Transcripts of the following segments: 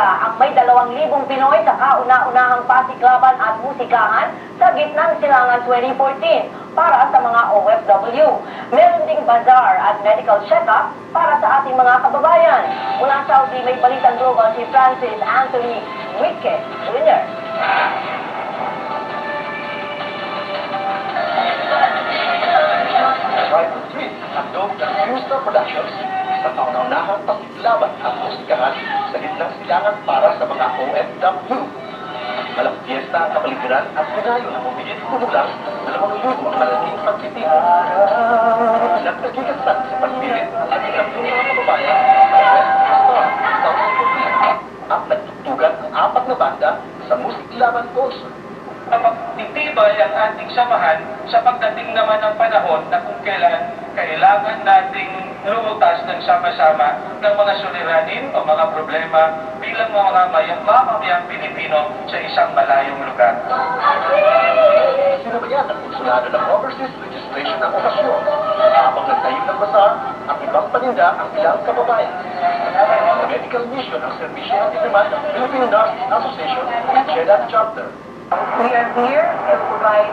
ang may 2,000 Pinoy sa kauna-unahang pasiklaban at musikahan sa gitnang silangan 2014 para sa mga OFW. Meron ding bazaar at medical check-up para sa ating mga kababayan. Mula Saudi, may balitang global si Francis Anthony Wique Jr. Private Twin, handog ng Houston Productions sa kauna-unahang pasiklaban at musikahan sa gitnang silangan para sa mga OFW. Walang fiesta ang kapaligiran at pinayo ng umigit kumulang 2,000 ang malaking pagtitipon. Nagtagigasan sa pagpilit ang kanilang mga kababayan sa West Star 2014 at nagtutugan ang 4 na banda sa musiklaban concert. Pagtitibay ang ating samahan sa pagdating naman ng panahon na kung kailan kailangan nating lumutas ng sama-sama ng mga suliranin o mga problema bilang mga mamamayang Pilipino sa isang malayong lugar. Sinabayan ng konsulado ng overseas registration ng okasyon habang nagtayo ng bazaar at ibang paninda ang ilang kababayan. Sa medical mission ang serbisyo ng demand ng Philippine Nurses Association at Jeddah Chapter. We are here to provide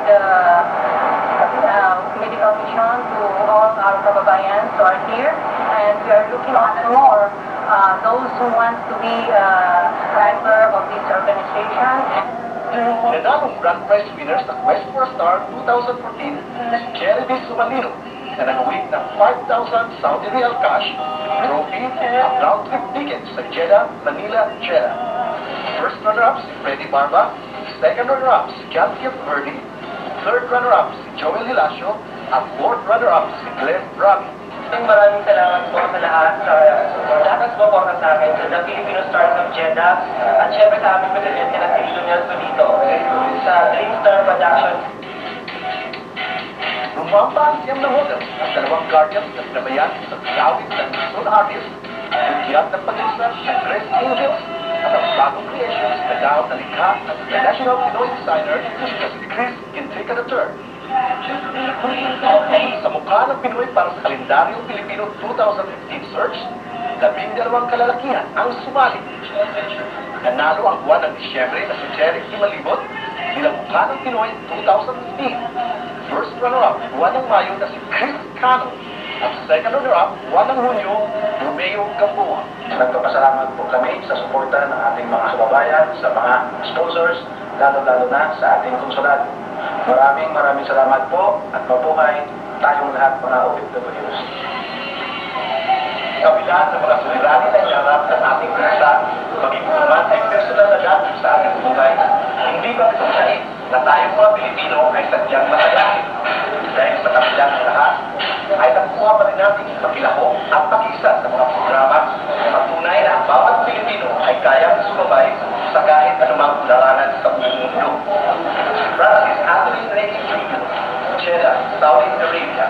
medical mission to all our kababayans who are here, and we are looking out for those who want to be a member of this organization. Nanalong grand prize winner sa Quest for a Star 2014 si Jerry B. Sumalino na nag-uwi ng 5,000 Saudi Real cash, trophy at round-trip tickets sa Jeddah, Manila, Jeddah. First runner-up si Freddy Barba, second runner-up si Kathy Verdi, third runner-up si Joel Hilacio, at fourth runner-up si Glenn Rabi. Maraming salamat po sa lahat ng suporta sa akin sa The Filipino Stars of Jeddah at syempre sa aming presidente na si Junior Solito sa Dreamstar Productions. Rumamba ang siyam na model at 2 guardians na sinabayan sa gawin ng soul artist, bigyan ng pag-isa ng Dress Angels at ang bagong creations na gawin na likha ng international Pinoy designer na si Chris Gintrica III. Sa mukha ng Pinoy para sa kalendaryong Pilipino 2015 search, 12 kalalakihan ang sumali. Nanalo ang buwan ng Disyembre na si Jeric Malibot bilang mukha ng Pinoy 2015. First runner-up, buwan ng Mayo na si Chris Cano. At second runner-up, buwan ng Hunyo, Romeo Gamboa. Nagpapasalamat po kami sa suporta ng ating mga kababayan, sa mga sponsors, lalo-lalo na sa ating konsulado. Maraming salamat po at mabuhay tayong lahat mga OFWs. Kabila ng mga suliranin na iharap ng ating bansa, maging man ay personal na dati sa ating buhay, hindi ba kasasain na tayong mga Pilipino ay sadyang matagain? Dahil sa kabila ng lahat, ay nakuha pa rin natin makilahok at makisa sa mga programa na patunay na ang bawat Pilipino ay kayang sumabay sa kahit anumang larangan sa buong mundo. Francis Anthony Jr., Jeddah, Saudi Arabia.